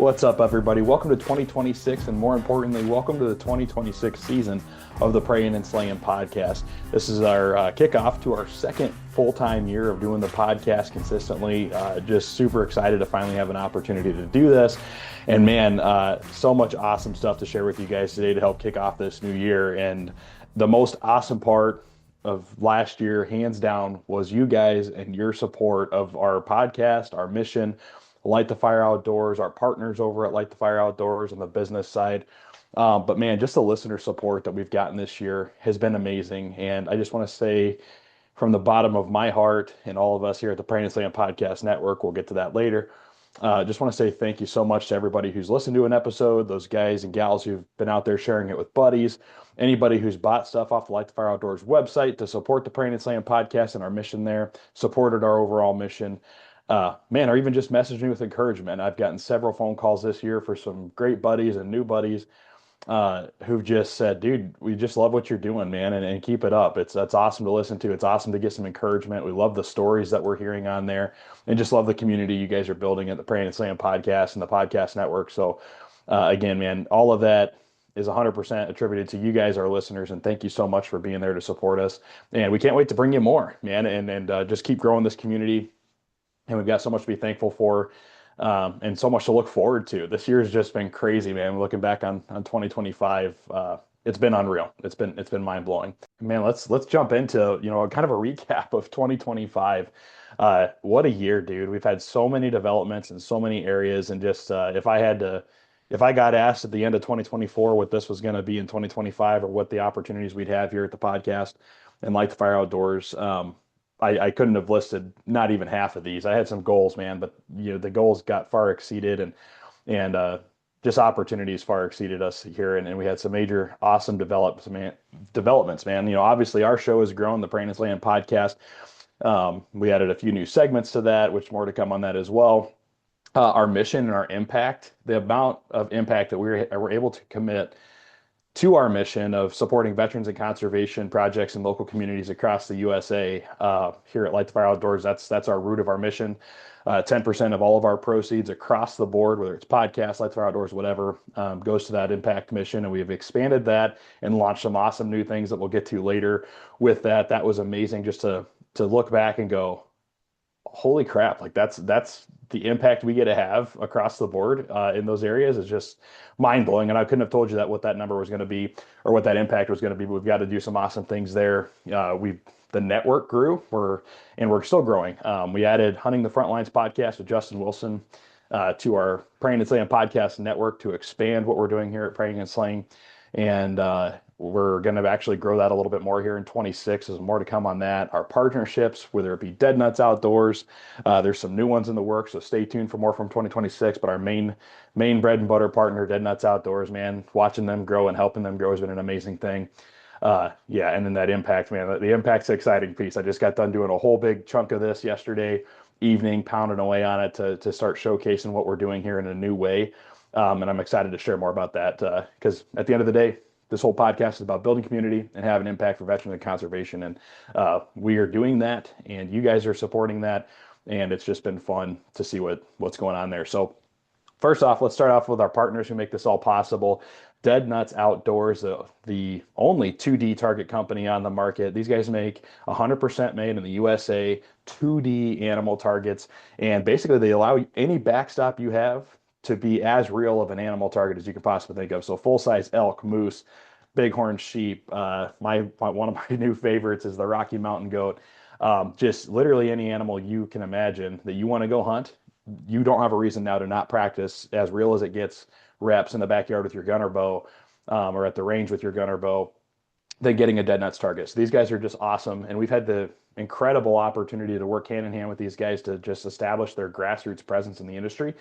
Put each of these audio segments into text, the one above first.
What's up, everybody? Welcome to 2026, and more importantly, welcome to the 2026 season of the Prayin and Slayin Podcast. This is our kickoff to our second full-time year of doing the podcast consistently. Just super excited to finally have an opportunity to do this. And man, so much awesome stuff to share with you guys today to help kick off this new year. And the most awesome part of last year, hands down, was you guys and your support of our podcast, our mission, Light the Fire Outdoors, our partners over at Light the Fire Outdoors on the business side. But man, just the listener support that we've gotten this year has been amazing. And I just want to say from the bottom of my heart and all of us here at the Prayin and Slayin Podcast Network, we'll get to that later. Just want to say thank you so much to everybody who's listened to an episode, those guys and gals who've been out there sharing it with buddies, anybody who's bought stuff off the Light the Fire Outdoors website to support the Prayin and Slayin Podcast and our mission there, supported our overall mission. Man, or even just message me with encouragement. I've gotten several phone calls this year for some great buddies and new buddies who've just said, dude, we just love what you're doing, man, and keep it up. That's awesome to listen to. It's awesome to get some encouragement. We love the stories that we're hearing on there and just love the community you guys are building at the Prayin and Slayin Podcast and the podcast network. So again, man, all of that is 100% attributed to you guys, our listeners, and thank you so much for being there to support us. And we can't wait to bring you more, man, and just keep growing this community. And we've got so much to be thankful for and so much to look forward to. This year has just been crazy, man. Looking back on 2025, it's been unreal. It's been mind blowing. Man, let's jump into, kind of a recap of 2025. What a year, dude. We've had so many developments in so many areas. And just if I got asked at the end of 2024 what this was going to be in 2025 or what the opportunities we'd have here at the podcast and Light the Fire Outdoors, I couldn't have listed not even half of these. I had some goals, man, but the goals got far exceeded and just opportunities far exceeded us here. And we had some major awesome developments, man. Obviously our show has grown, the Prayin and Slayin Podcast. We added a few new segments to that, which more to come on that as well. Our mission and our impact, the amount of impact that we're able to commit to our mission of supporting veterans and conservation projects in local communities across the USA. Here at Light the Fire Outdoors, that's our root of our mission. 10% of all of our proceeds across the board, whether it's podcasts, Light the Fire Outdoors, whatever, goes to that impact mission. And we've expanded that and launched some awesome new things that we'll get to later with that. That was amazing just to look back and go, holy crap, like that's the impact we get to have across the board in those areas is just mind blowing. And I couldn't have told you what that number was going to be or what that impact was going to be. But we've got to do some awesome things there. The network grew, we're still growing. We added Hunting the Frontlines podcast with Justin Wilson to our Prayin and Slayin podcast network to expand what we're doing here at Prayin and Slayin. And we're going to actually grow that a little bit more here in 26. There's more to come on that. Our partnerships, whether it be DEADNUTS Outdoors, there's some new ones in the works, so stay tuned for more from 2026. But our main bread and butter partner, DEADNUTS Outdoors, man, watching them grow and helping them grow has been an amazing thing. And then that impact, man, the impact's the exciting piece. I just got done doing a whole big chunk of this yesterday evening, pounding away on it to start showcasing what we're doing here in a new way. And I'm excited to share more about that because at the end of the day, this whole podcast is about building community and having an impact for veterans and conservation. And we are doing that, and you guys are supporting that. And it's just been fun to see what's going on there. So first off, let's start off with our partners who make this all possible. DEADNUTS Outdoors, the only 2D target company on the market. These guys make 100% made in the USA, 2D animal targets. And basically they allow any backstop you have to be as real of an animal target as you could possibly think of. So full-size elk, moose, bighorn sheep. One of my new favorites is the Rocky Mountain goat. Just literally any animal you can imagine that you want to go hunt. You don't have a reason now to not practice as real as it gets reps in the backyard with your gunner bow or at the range with your gunner bow than getting a DEADNUTS target. So these guys are just awesome. And we've had the incredible opportunity to work hand in hand with these guys to just establish their grassroots presence in the industry.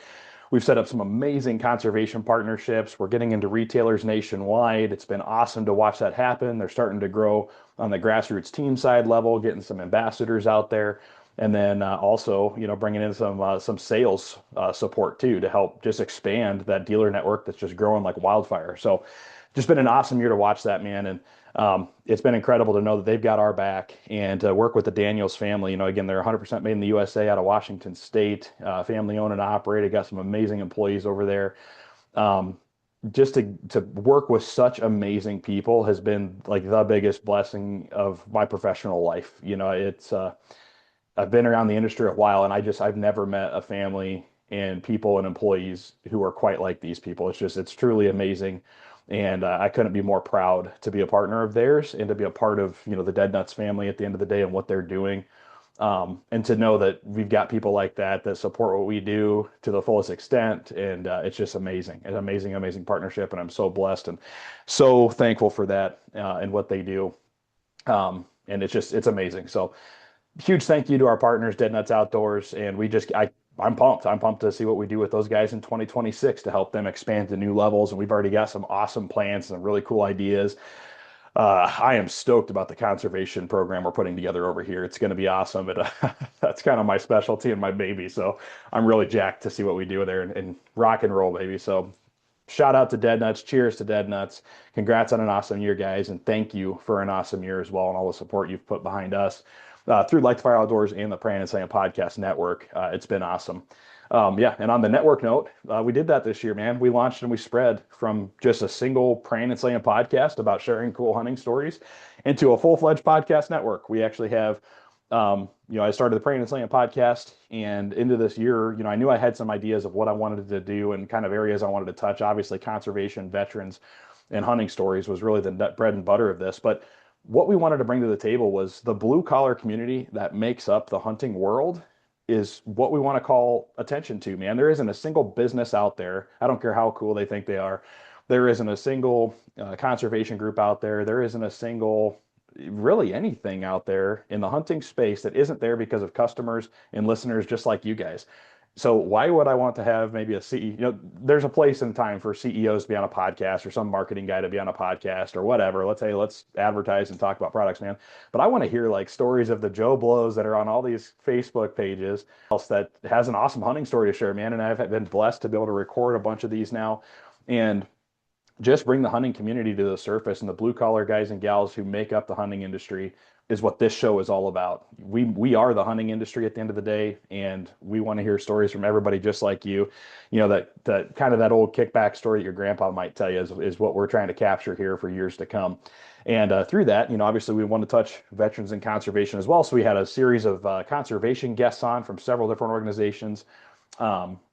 We've set up some amazing conservation partnerships. We're getting into retailers nationwide. It's been awesome to watch that happen. They're starting to grow on the grassroots team side level, getting some ambassadors out there. And then also, bringing in some sales support too to help just expand that dealer network that's just growing like wildfire. So just been an awesome year to watch that, man. And it's been incredible to know that they've got our back and to work with the Daniels family. Again, they're 100% made in the USA out of Washington State, family owned and operated, got some amazing employees over there. Um, just to work with such amazing people has been like the biggest blessing of my professional life. It's I've been around the industry a while, and I've never met a family and people and employees who are quite like these people. It's truly amazing. And I couldn't be more proud to be a partner of theirs and to be a part of, the DEADNUTS family at the end of the day and what they're doing. And to know that we've got people like that support what we do to the fullest extent. And it's just amazing. It's an amazing, amazing partnership. And I'm so blessed and so thankful for that and what they do. And it's amazing. So huge thank you to our partners, DEADNUTS Outdoors. And I'm pumped. I'm pumped to see what we do with those guys in 2026 to help them expand to new levels. And we've already got some awesome plans, some really cool ideas. I am stoked about the conservation program we're putting together over here. It's going to be awesome. That's kind of my specialty and my baby. So I'm really jacked to see what we do there and rock and roll, baby. So shout out to DEADNUTS. Cheers to DEADNUTS. Congrats on an awesome year, guys. And thank you for an awesome year as well and all the support you've put behind us through Light the Fire Outdoors and the Prayin and Slayin Podcast Network. It's been awesome. And on the network note, we did that this year, man. We launched and we spread from just a single Prayin and Slayin podcast about sharing cool hunting stories into a full-fledged podcast network. We actually have, I started the Prayin and Slayin podcast, and into this year, I knew I had some ideas of what I wanted to do and kind of areas I wanted to touch. Obviously, conservation, veterans, and hunting stories was really the bread and butter of this, but what we wanted to bring to the table was the blue collar community that makes up the hunting world is what we want to call attention to, man. There isn't a single business out there. I don't care how cool they think they are. There isn't a single conservation group out there. There isn't a single, really anything out there in the hunting space that isn't there because of customers and listeners just like you guys. So why would I want to have maybe a CEO? There's a place and time for CEOs to be on a podcast or some marketing guy to be on a podcast or whatever. Let's advertise and talk about products, man. But I want to hear like stories of the Joe Blows that are on all these Facebook pages else that has an awesome hunting story to share, man. And I've been blessed to be able to record a bunch of these now and just bring the hunting community to the surface, and the blue collar guys and gals who make up the hunting industry is what this show is all about. We are the hunting industry at the end of the day, and we want to hear stories from everybody just like you. That kind of that old kickback story that your grandpa might tell you is what we're trying to capture here for years to come. And through that, obviously we want to touch veterans and conservation as well. So we had a series of conservation guests on from several different organizations.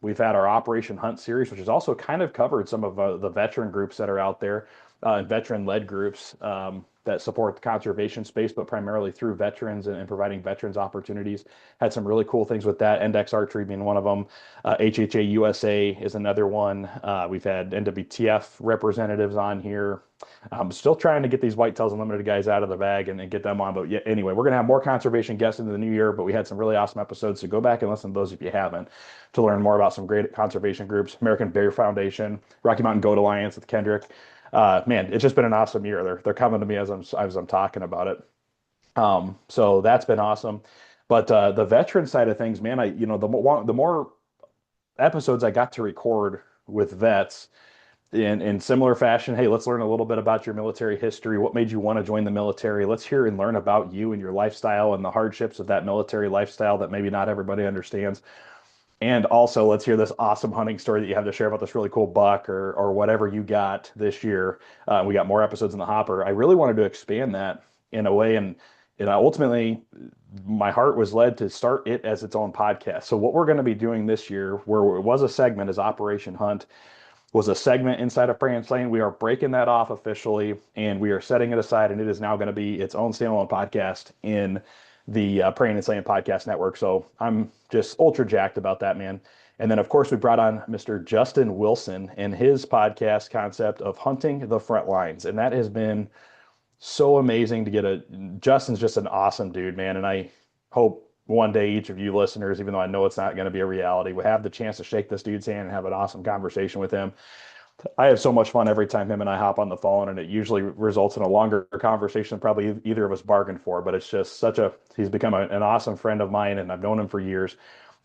We've had our Operation Hunt series, which has also kind of covered some of the veteran groups that are out there, and veteran-led groups that support the conservation space, but primarily through veterans and providing veterans opportunities. Had some really cool things with that, Index Archery being one of them. HHA USA is another one. We've had NWTF representatives on here. I'm still trying to get these Whitetails Unlimited guys out of the bag and get them on. But yeah, anyway, we're going to have more conservation guests into the new year, but we had some really awesome episodes. So go back and listen to those if you haven't to learn more about some great conservation groups, American Bear Foundation, Rocky Mountain Goat Alliance with Kendrick. Man, it's just been an awesome year. They're coming to me as I'm talking about it. So that's been awesome. But the veteran side of things, man, the more episodes I got to record with vets in similar fashion. Hey, let's learn a little bit about your military history. What made you want to join the military? Let's hear and learn about you and your lifestyle and the hardships of that military lifestyle that maybe not everybody understands. And also, let's hear this awesome hunting story that you have to share about this really cool buck or whatever you got this year. We got more episodes in the hopper. I really wanted to expand that in a way, and ultimately, my heart was led to start it as its own podcast. So what we're going to be doing this year, where it was a segment as Operation Hunt, was a segment inside of Prayin and Slayin. We are breaking that off officially, and we are setting it aside, and it is now going to be its own standalone podcast in the Prayin and Slayin Podcast Network. So I'm just ultra jacked about that, man. And then, of course, we brought on Mr. Justin Wilson and his podcast concept of Hunting the Frontlines. And that has been so amazing to get Justin's just an awesome dude, man. And I hope one day each of you listeners, even though I know it's not going to be a reality, will have the chance to shake this dude's hand and have an awesome conversation with him. I have so much fun every time him and I hop on the phone, and it usually results in a longer conversation than probably either of us bargained for. But it's just he's become an awesome friend of mine, and I've known him for years.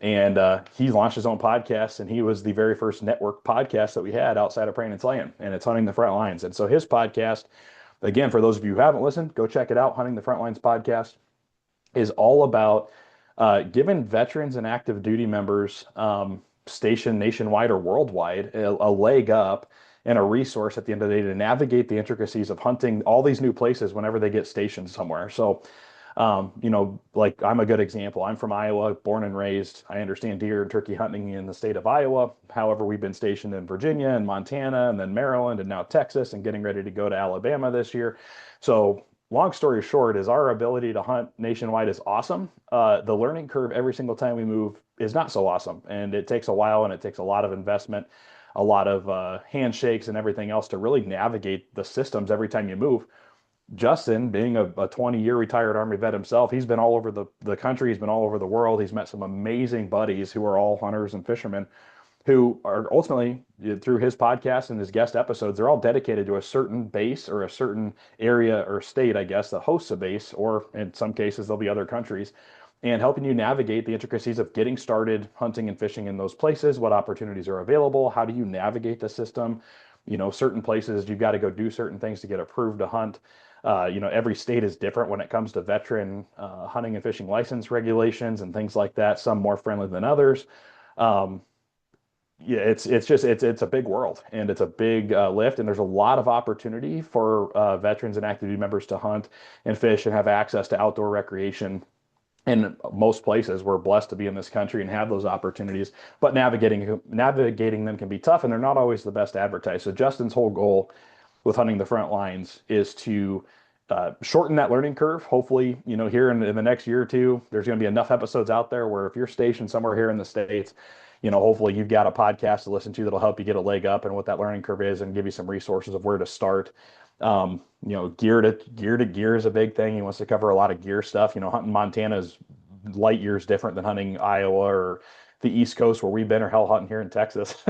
And he launched his own podcast, and he was the very first network podcast that we had outside of Prayin and Slayin, and it's Hunting the Frontlines. And so his podcast, again, for those of you who haven't listened, go check it out. Hunting the Frontlines podcast is all about giving veterans and active duty members stationed nationwide or worldwide a leg up and a resource at the end of the day to navigate the intricacies of hunting all these new places whenever they get stationed somewhere. So like I'm a good example. I'm from Iowa, born and raised. I understand deer and turkey hunting in the state of Iowa. However, we've been stationed in Virginia and Montana and then Maryland and now Texas and getting ready to go to Alabama this year. So long story short is our ability to hunt nationwide is awesome. The learning curve every single time we move is not so awesome. And it takes a while and it takes a lot of investment, a lot of handshakes and everything else to really navigate the systems every time you move. Justin, being a 20-year retired Army vet himself, he's been all over the country. He's been all over the world. He's met some amazing buddies who are all hunters and fishermen who are ultimately, through his podcast and his guest episodes, they're all dedicated to a certain base or a certain area or state, I guess, that hosts a base, or in some cases, there'll be other countries, and helping you navigate the intricacies of getting started hunting and fishing in those places, what opportunities are available, how do you navigate the system, certain places you've got to go do certain things to get approved to hunt. Every state is different when it comes to veteran hunting and fishing license regulations and things like that, some more friendly than others. Yeah, it's a big world and it's a big lift, and there's a lot of opportunity for veterans and active duty members to hunt and fish and have access to outdoor recreation. In most places, we're blessed to be in this country and have those opportunities, but navigating them can be tough, and they're not always the best advertised. So Justin's whole goal with Hunting the Frontlines is to shorten that learning curve. Hopefully, here in the next year or two, there's going to be enough episodes out there where if you're stationed somewhere here in the States, hopefully you've got a podcast to listen to that'll help you get a leg up and what that learning curve is and give you some resources of where to start. Gear to gear is a big thing. He wants to cover a lot of gear stuff. Hunting Montana is light years different than hunting Iowa or the East Coast where we've been, or hell, hunting here in Texas.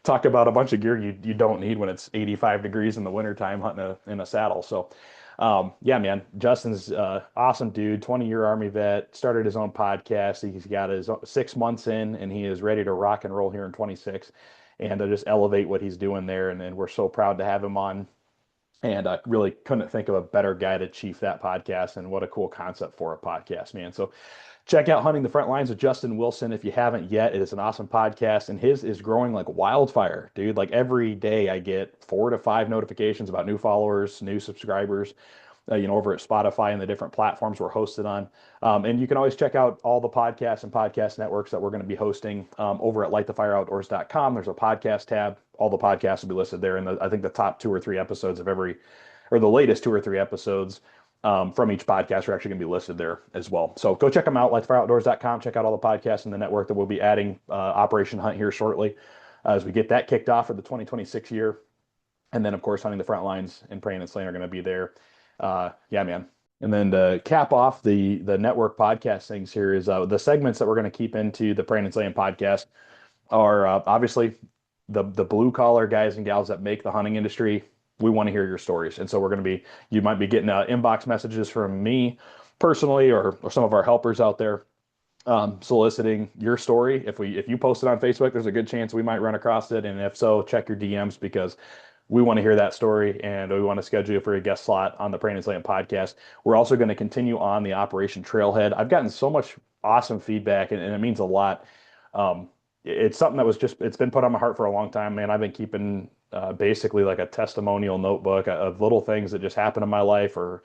Talk about a bunch of gear you don't need when it's 85 degrees in the wintertime hunting in a saddle. So yeah, man, Justin's awesome dude, 20-year Army vet, started his own podcast. He's got his 6 months in, and he is ready to rock and roll here in 26 and to just elevate what he's doing there. And we're so proud to have him on. And I really couldn't think of a better guy to chief that podcast. And what a cool concept for a podcast, man. So check out Hunting the Frontlines with Justin Wilson if you haven't yet. It is an awesome podcast, and his is growing like wildfire, dude. Like every day I get 4 to 5 notifications about new followers, new subscribers, over at Spotify and the different platforms we're hosted on. And you can always check out all the podcasts and podcast networks that we're going to be hosting over at lightthefireoutdoors.com. There's a podcast tab. All the podcasts will be listed there. And I think the top 2 or 3 episodes of the latest 2 or 3 episodes from each podcast are actually going to be listed there as well. So go check them out, lightthefireoutdoors.com. Check out all the podcasts in the network that we'll be adding Operation Hunt here shortly as we get that kicked off for the 2026 year. And then, of course, Hunting the Frontlines and Prayin and Slayin are going to be there. Yeah, man. And then to cap off the network podcast things here is the segments that we're going to keep into the Prayin and Slayin podcast are obviously the blue collar guys and gals that make the hunting industry. We want to hear your stories. And so you might be getting inbox messages from me personally or some of our helpers out there soliciting your story. If you post it on Facebook, there's a good chance we might run across it. And if so, check your DMs because we want to hear that story and we want to schedule you for a guest slot on the Prayin and Slayin podcast. We're also going to continue on the Operation Trailhead. I've gotten so much awesome feedback and it means a lot. It's something that it's been put on my heart for a long time, man. I've been keeping basically like a testimonial notebook of little things that just happened in my life or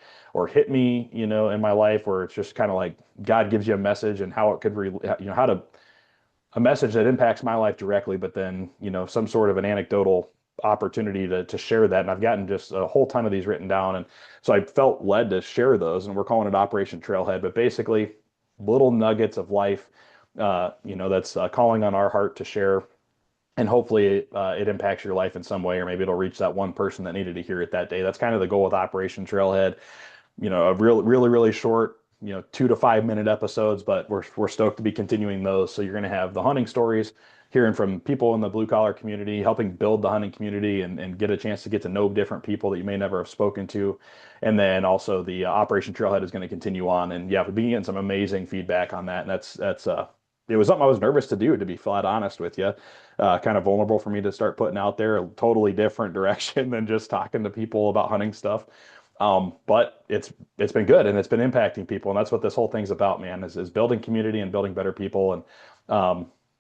hit me, in my life, where it's just kind of like God gives you a message and how it could, a message that impacts my life directly, but then, some sort of an anecdotal opportunity to share that. And I've gotten just a whole ton of these written down. And so I felt led to share those, and we're calling it Operation Trailhead, but basically little nuggets of life, that's calling on our heart to share. And hopefully it impacts your life in some way, or maybe it'll reach that one person that needed to hear it that day. That's kind of the goal with Operation Trailhead. A really, really short, 2 to 5 minute episodes, but we're stoked to be continuing those. So you're going to have the hunting stories, hearing from people in the blue collar community, helping build the hunting community and get a chance to get to know different people that you may never have spoken to. And then also the Operation Trailhead is going to continue on. And yeah, we've been getting some amazing feedback on that. And it was something I was nervous to do, to be flat honest with you. Kind of vulnerable for me to start putting out there a totally different direction than just talking to people about hunting stuff. But it's been good and it's been impacting people, and that's what this whole thing's about, man, is building community and building better people.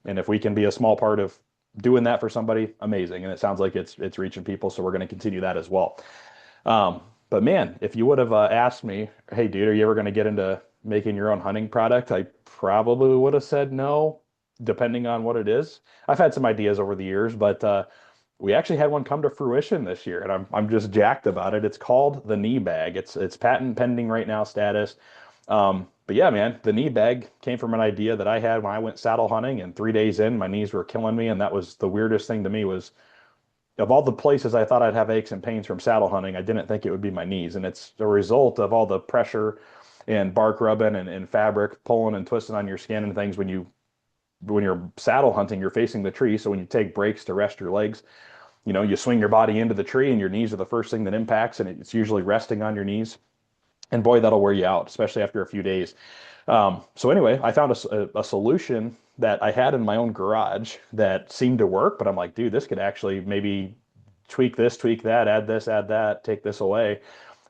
And if we can be a small part of doing that for somebody, amazing. And it sounds like it's reaching people, so we're going to continue that as well. But man, if you would have asked me, hey, dude, are you ever going to get into making your own hunting product? I probably would have said no, depending on what it is. I've had some ideas over the years, but we actually had one come to fruition this year, and I'm just jacked about it. It's called the knee bag. It's patent pending right now status. But yeah, man, the knee bag came from an idea that I had when I went saddle hunting, and 3 days in, my knees were killing me, and that was the weirdest thing to me was of all the places I thought I'd have aches and pains from saddle hunting, I didn't think it would be my knees. And it's a result of all the pressure and bark rubbing and fabric pulling and twisting on your skin and things when you're saddle hunting, you're facing the tree. So when you take breaks to rest your legs, you swing your body into the tree and your knees are the first thing that impacts, and it's usually resting on your knees. And boy, that'll wear you out, especially after a few days. So anyway, I found a solution that I had in my own garage that seemed to work, but I'm like, dude, this could actually maybe tweak this, tweak that, add this, add that, take this away.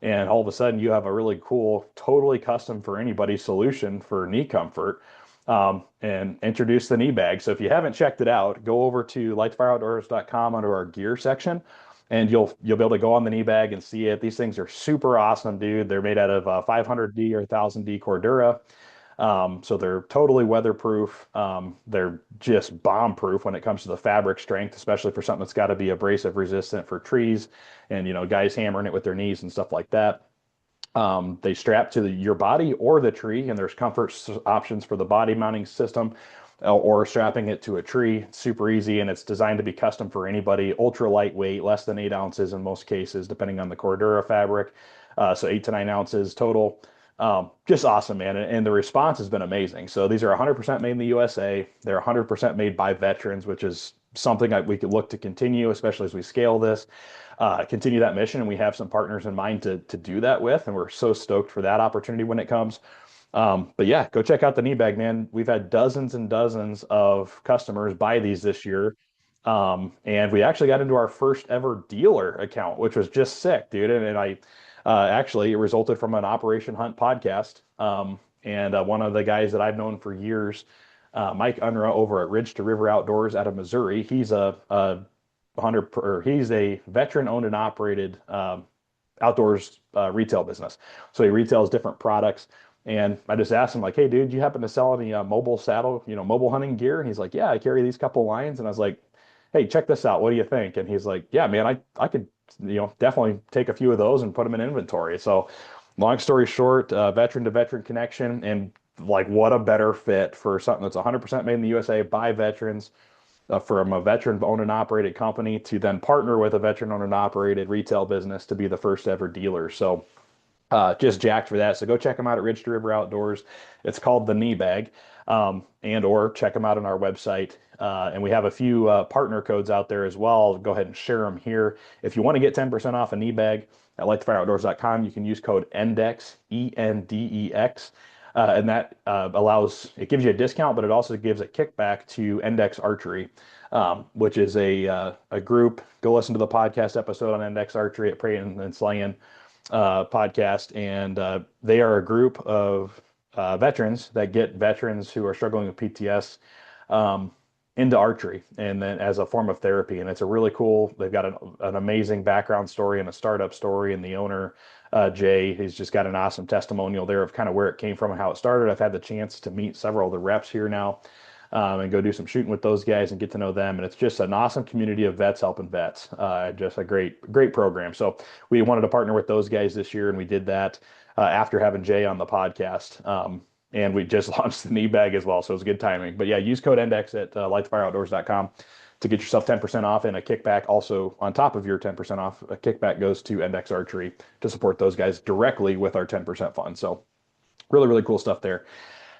And all of a sudden you have a really cool, totally custom for anybody solution for knee comfort, and introduce the knee bag. So if you haven't checked it out, go over to lightfireoutdoors.com under our gear section, and you'll be able to go on the knee bag and see it. These things are super awesome, dude. They're made out of 500D or 1000D Cordura. So they're totally weatherproof. They're just bomb-proof when it comes to the fabric strength, especially for something that's got to be abrasive resistant for trees and, guys hammering it with their knees and stuff like that. They strap to your body or the tree, and there's comfort options for the body mounting system or strapping it to a tree. It's super easy, and it's designed to be custom for anybody. Ultra lightweight, less than 8 ounces in most cases, depending on the Cordura fabric. So 8 to 9 ounces total. Just awesome, man. And the response has been amazing. So these are 100% made in the USA. They're 100% made by veterans, which is something that we could look to continue, especially as we scale this, continue that mission. And we have some partners in mind to do that with. And we're so stoked for that opportunity when it comes. But yeah, go check out the knee bag, man. We've had dozens and dozens of customers buy these this year. And we actually got into our first ever dealer account, which was just sick, dude. And actually, it resulted from an Operation Hunt podcast. And one of the guys that I've known for years, Mike Unruh over at Ridge to River Outdoors out of Missouri, he's a veteran owned and operated outdoors retail business. So he retails different products. And I just asked him, like, hey, dude, do you happen to sell any mobile saddle, mobile hunting gear? And he's like, yeah, I carry these couple lines. And I was like, hey, check this out. What do you think? And he's like, yeah, man, I could definitely take a few of those and put them in inventory. So long story short, veteran to veteran connection, and like what a better fit for something that's 100% made in the USA by veterans, from a veteran owned and operated company to then partner with a veteran owned and operated retail business to be the first ever dealer. So just jacked for that. So go check them out at Ridge to River Outdoors. It's called the Knee Bag, and or check them out on our website. And we have a few partner codes out there as well. I'll go ahead and share them here. If you want to get 10% off a knee bag at lightfireoutdoors.com, you can use code ENDEX, ENDEX. And that it gives you a discount, but it also gives a kickback to Index Archery, which is a group. Go listen to the podcast episode on Index Archery at Prayin and Slayin Podcast. And they are a group of veterans that get veterans who are struggling with PTS into archery, and then as a form of therapy. And it's a really cool, they've got an amazing background story and a startup story. And the owner, Jay, he's just got an awesome testimonial there of kind of where it came from and how it started. I've had the chance to meet several of the reps here now, and go do some shooting with those guys and get to know them. And it's just an awesome community of vets helping vets. Just a great program. So we wanted to partner with those guys this year, and we did that after having Jay on the podcast. And we just launched the knee bag as well. So it was good timing. But yeah, use code INDEX at lightfireoutdoors.com to get yourself 10% off, and a kickback also on top of your 10% off. A kickback goes to Index Archery to support those guys directly with our 10% fund. So really, really cool stuff there.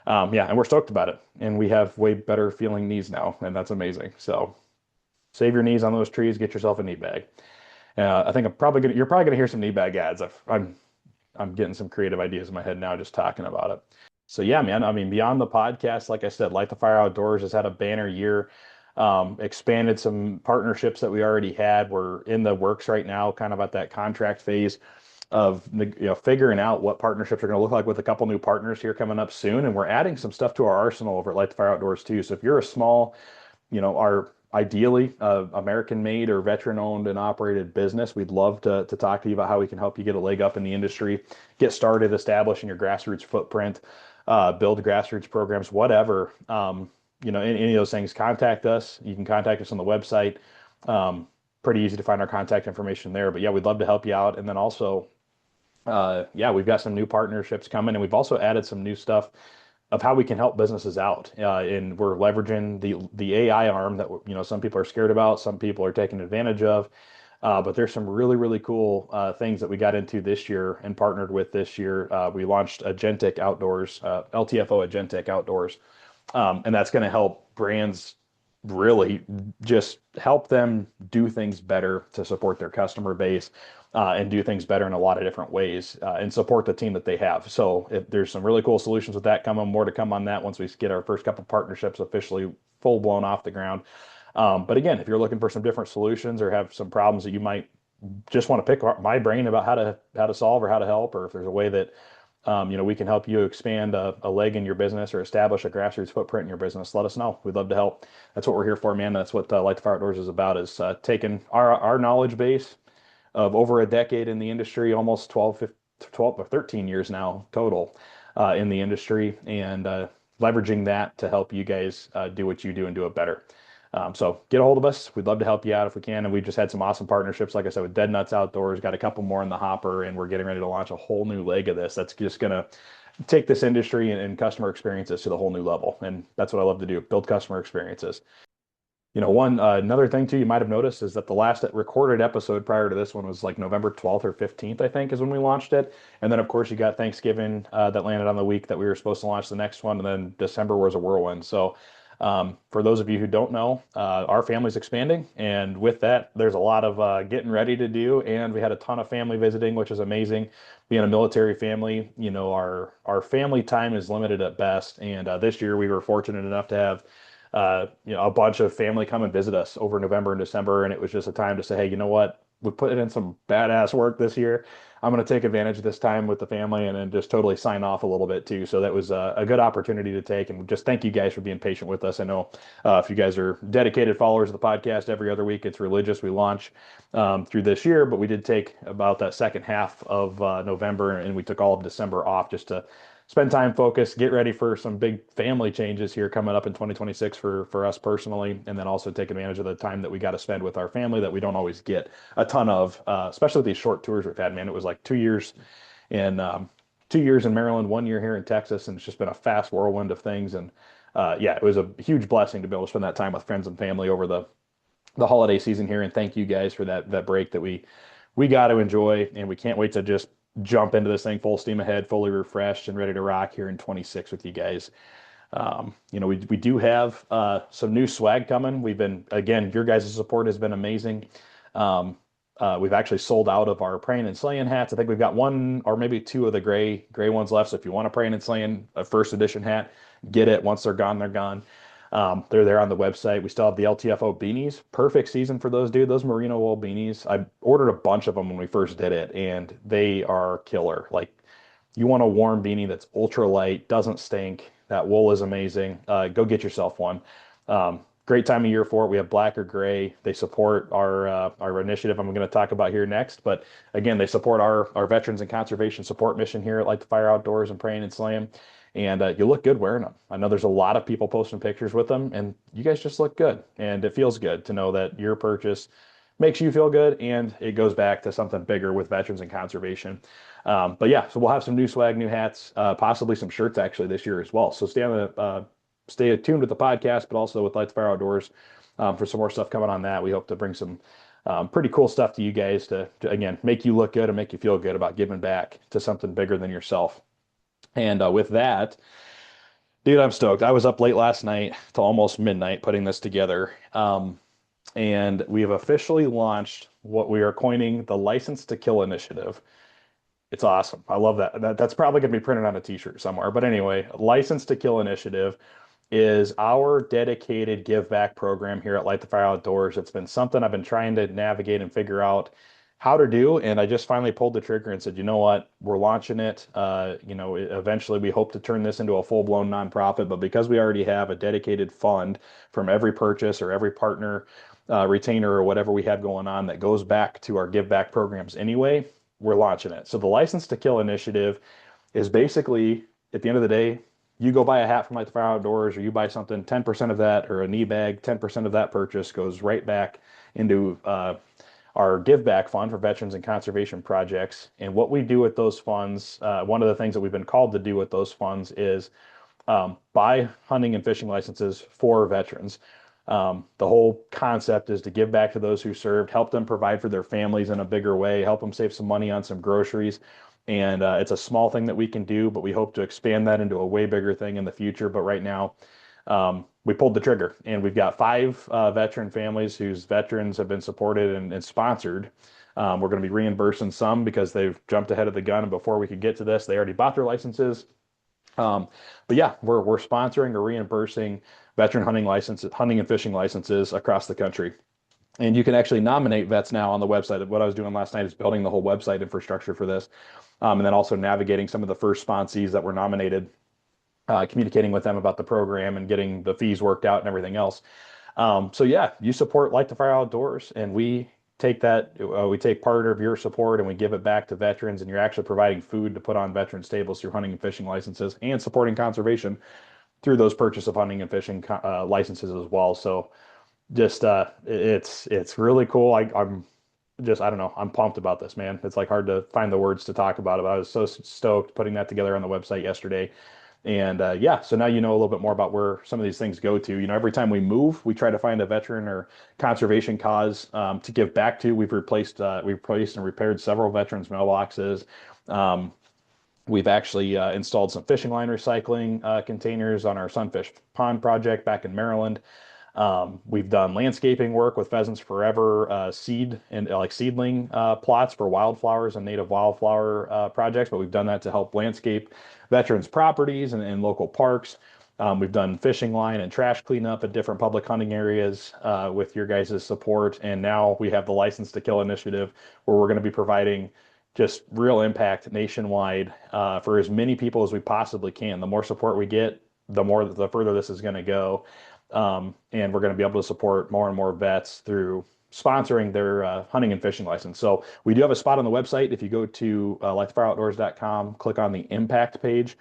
Yeah, and we're stoked about it. And we have way better feeling knees now, and that's amazing. So save your knees on those trees, get yourself a knee bag. I think you're probably gonna hear some knee bag ads. I'm getting some creative ideas in my head now just talking about it. So yeah, man, I mean, beyond the podcast, like I said, Light the Fire Outdoors has had a banner year. Expanded some partnerships that we already had. We're in the works right now, kind of at that contract phase of figuring out what partnerships are going to look like with a couple new partners here coming up soon. And we're adding some stuff to our arsenal over at Light the Fire Outdoors too. So if you're a small, our ideally American made or veteran owned and operated business, we'd love to talk to you about how we can help you get a leg up in the industry, get started establishing your grassroots footprint, build grassroots programs, whatever. Any of those things, contact us. You can contact us on the website. Pretty easy to find our contact information there. But yeah, we'd love to help you out. And then also, yeah, we've got some new partnerships coming, and we've also added some new stuff of how we can help businesses out. And we're leveraging the AI arm that some people are scared about, some people are taking advantage of. But there's some really, really cool things that we got into this year and partnered with this year. We launched Agentic Outdoors, LTFO Agentic Outdoors, and that's going to help brands really just help them do things better to support their customer base, and do things better in a lot of different ways, and support the team that they have. So there's some really cool solutions with that coming. More to come on that once we get our first couple partnerships officially full blown off the ground. But again, if you're looking for some different solutions or have some problems that you might just want to pick my brain about how to solve or how to help, or if there's a way that we can help you expand a leg in your business or establish a grassroots footprint in your business, let us know. We'd love to help. That's what we're here for, man. That's what Light the Fire Outdoors is about, is taking our knowledge base of over a decade in the industry, almost 12 or 13 years now total in the industry, and leveraging that to help you guys do what you do and do it better. So get a hold of us. We'd love to help you out if we can. And we just had some awesome partnerships, like I said, with DEADNUTS Outdoors, got a couple more in the hopper, and we're getting ready to launch a whole new leg of this. That's just going to take this industry and customer experiences to the whole new level. And that's what I love to do, build customer experiences. Another thing too, you might have noticed is that the last recorded episode prior to this one was like November 12th or 15th, I think, is when we launched it. And then, of course, you got Thanksgiving that landed on the week that we were supposed to launch the next one. And then December was a whirlwind. So for those of you who don't know, our family's expanding. And with that, there's a lot of getting ready to do. And we had a ton of family visiting, which is amazing. Being a military family, our family time is limited at best. And this year we were fortunate enough to have a bunch of family come and visit us over November and December. And it was just a time to say, hey, you know what? We put in some badass work this year. I'm going to take advantage of this time with the family and then just totally sign off a little bit too. So that was a good opportunity to take. And just thank you guys for being patient with us. I know if you guys are dedicated followers of the podcast, every other week it's religious. We launch through this year, but we did take about that second half of November, and we took all of December off just to spend time focused, get ready for some big family changes here coming up in 2026 for us personally, and then also take advantage of the time that we got to spend with our family that we don't always get a ton of, especially with these short tours we've had, man. It was like 2 years in 2 years in Maryland, 1 year here in Texas, and it's just been a fast whirlwind of things. And yeah, it was a huge blessing to be able to spend that time with friends and family over the holiday season here. And thank you guys for that break that we got to enjoy, and we can't wait to just jump into this thing full steam ahead, fully refreshed and ready to rock here in 26 with you guys. We do have some new swag coming. Again, your guys' support has been amazing. We've actually sold out of our Prayin and Slayin hats. I think we've got one or maybe two of the gray ones left. So if you want a Prayin and Slayin a first edition hat, get it. Once they're gone, they're gone. They're there on the website. We still have the LTFO beanies. Perfect season for those, dude. Those merino wool beanies. I ordered a bunch of them when we first did it, and they are killer. Like, you want a warm beanie that's ultra light, doesn't stink. That wool is amazing. Go get yourself one. Great time of year for it. We have black or gray. They support our initiative I'm going to talk about here next. But again, they support our veterans and conservation support mission here at Light the Fire Outdoors and Prayin and Slayin. And you look good wearing them. I know there's a lot of people posting pictures with them, and you guys just look good. And it feels good to know that your purchase makes you feel good, and it goes back to something bigger with veterans and conservation. But yeah, so we'll have some new swag, new hats, possibly some shirts actually this year as well. So stay tuned with the podcast, but also with Light the Fire Outdoors for some more stuff coming on that. We hope to bring some pretty cool stuff to you guys to again, make you look good and make you feel good about giving back to something bigger than yourself. And with that, dude, I'm stoked. I was up late last night till almost midnight putting this together. And we have officially launched what we are coining the License to Kill initiative. It's awesome. I love that. That's probably going to be printed on a t-shirt somewhere. But anyway, License to Kill initiative is our dedicated give back program here at Light the Fire Outdoors. It's been something I've been trying to navigate and figure out how to do. And I just finally pulled the trigger and said, you know what, we're launching it. Eventually we hope to turn this into a full-blown nonprofit, but because we already have a dedicated fund from every purchase or every partner, retainer or whatever we have going on that goes back to our give back programs anyway, we're launching it. So the License to Kill initiative is basically, at the end of the day, you go buy a hat from Light the Fire Outdoors or you buy something, 10% of that, or a knee bag, 10% of that purchase goes right back into our give back fund for veterans and conservation projects. And what we do with those funds, one of the things that we've been called to do with those funds is buy hunting and fishing licenses for veterans. The whole concept is to give back to those who served, help them provide for their families in a bigger way, help them save some money on some groceries. And it's a small thing that we can do, but we hope to expand that into a way bigger thing in the future. But right now, we pulled the trigger, and we've got 5 veteran families whose veterans have been supported and sponsored. We're going to be reimbursing some because they've jumped ahead of the gun, and before we could get to this, they already bought their licenses. But yeah, we're sponsoring or reimbursing veteran hunting and fishing licenses across the country. And you can actually nominate vets now on the website. What I was doing last night is building the whole website infrastructure for this. And then also navigating some of the first sponsees that were nominated, communicating with them about the program and getting the fees worked out and everything else. So yeah, you support Light the Fire Outdoors, and we take part of your support and we give it back to veterans, and you're actually providing food to put on veterans' tables through hunting and fishing licenses and supporting conservation through those purchase of hunting and fishing licenses as well. So just it's really cool. I'm just, I don't know, I'm pumped about this, man. It's like hard to find the words to talk about it. I was so stoked putting that together on the website yesterday. And yeah, so now you know a little bit more about where some of these things go to. Every time we move, we try to find a veteran or conservation cause to give back to. We've replaced and repaired several veterans mailboxes. We've actually installed some fishing line recycling containers on our Sunfish Pond project back in Maryland. We've done landscaping work with Pheasants Forever, seedling plots for wildflowers and native wildflower projects, but we've done that to help landscape veterans' properties and local parks. We've done fishing line and trash cleanup at different public hunting areas with your guys' support. And now we have the License to Kill initiative, where we're going to be providing just real impact nationwide for as many people as we possibly can. The more support we get, the further this is going to go. And we're going to be able to support more and more vets through sponsoring their hunting and fishing license. So we do have a spot on the website. If you go to lightthefireoutdoors.com, click on the impact page,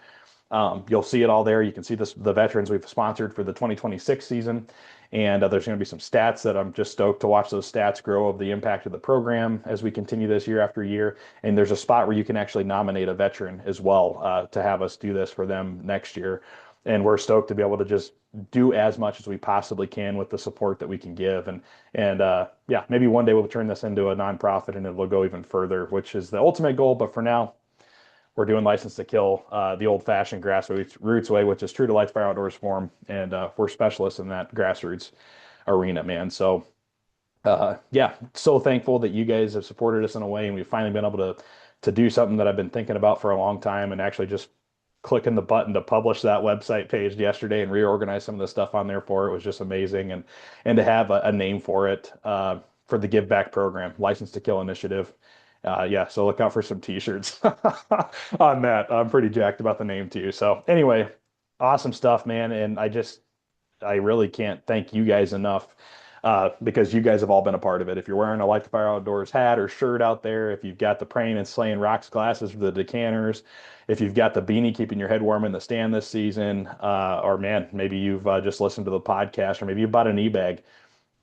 you'll see it all there. You can see the veterans we've sponsored for the 2026 season. And there's going to be some stats that I'm just stoked to watch those stats grow of the impact of the program as we continue this year after year. And there's a spot where you can actually nominate a veteran as well to have us do this for them next year. And we're stoked to be able to just do as much as we possibly can with the support that we can give. And yeah, maybe one day we'll turn this into a nonprofit and it will go even further, which is the ultimate goal. But for now, we're doing License to Kill the old-fashioned grassroots way, which is true to Light the Fire Outdoors form. And we're specialists in that grassroots arena, man. So yeah, so thankful that you guys have supported us in a way, and we've finally been able to do something that I've been thinking about for a long time, and actually just clicking the button to publish that website page yesterday and reorganize some of the stuff on there for it was just amazing. And to have a name for it for the Give Back program, License to Kill initiative. Yeah, so look out for some t-shirts on that. I'm pretty jacked about the name too. So anyway, awesome stuff, man. And I really can't thank you guys enough because you guys have all been a part of it. If you're wearing a Light the Fire Outdoors hat or shirt out there, if you've got the Prayin and Slayin Rocks glasses for the decanters, if you've got the beanie keeping your head warm in the stand this season, or man, maybe you've just listened to the podcast, or maybe you bought an e-bag,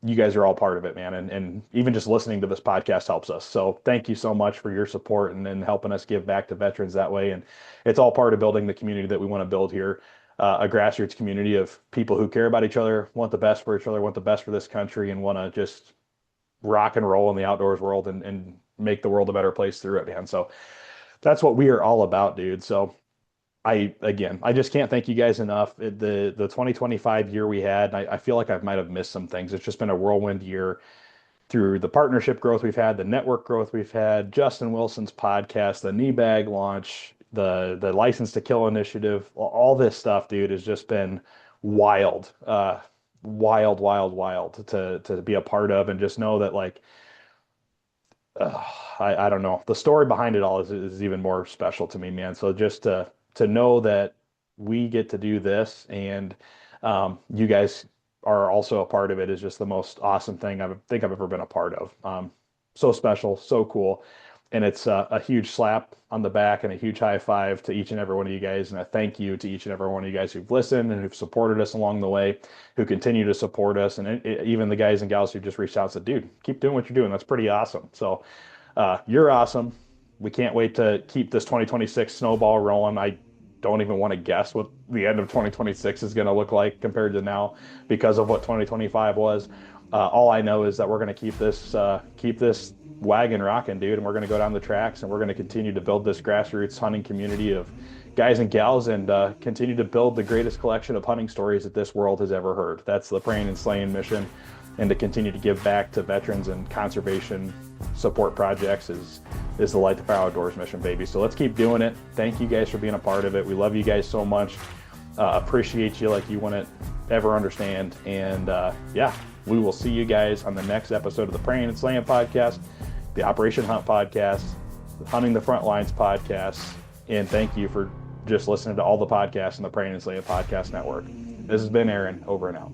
you guys are all part of it, man. And even just listening to this podcast helps us. So thank you so much for your support and helping us give back to veterans that way. And it's all part of building the community that we want to build here. A grassroots community of people who care about each other, want the best for each other, want the best for this country, and want to just rock and roll in the outdoors world and make the world a better place through it, man. So that's what we are all about, dude. So I just can't thank you guys enough. The 2025 year we had, I feel like I might have missed some things. It's just been a whirlwind year. through the partnership growth we've had, the network growth we've had, Justin Wilson's podcast, the knee bag launch, the License to Kill initiative, all this stuff, dude, has just been wild, wild to be a part of, and just know that like, I don't know, the story behind it all is even more special to me, man. So just to know that we get to do this, and you guys are also a part of it, is just the most awesome thing I think I've ever been a part of. So special, so cool. And it's a huge slap on the back and a huge high five to each and every one of you guys. And a thank you to each and every one of you guys who've listened and who've supported us along the way, who continue to support us. And even the guys and gals who just reached out and said, dude, keep doing what you're doing. That's pretty awesome. So you're awesome. We can't wait to keep this 2026 snowball rolling. I don't even want to guess what the end of 2026 is going to look like compared to now, because of what 2025 was. All I know is that we're going to keep this wagon rocking, dude, and we're going to go down the tracks, and we're going to continue to build this grassroots hunting community of guys and gals, and continue to build the greatest collection of hunting stories that this world has ever heard. That's the Prayin and Slayin mission, and to continue to give back to veterans and conservation support projects is the Light the Fire Outdoors mission, baby. So let's keep doing it. Thank you guys for being a part of it. We love you guys so much. Appreciate you like you wouldn't ever understand. And yeah, we will see you guys on the next episode of the Prayin and Slayin Podcast, the Operation Hunt Podcast, the Hunting the Frontlines Podcast. And thank you for just listening to all the podcasts in the Prayin and Slayin Podcast Network. This has been Aaron, over and out.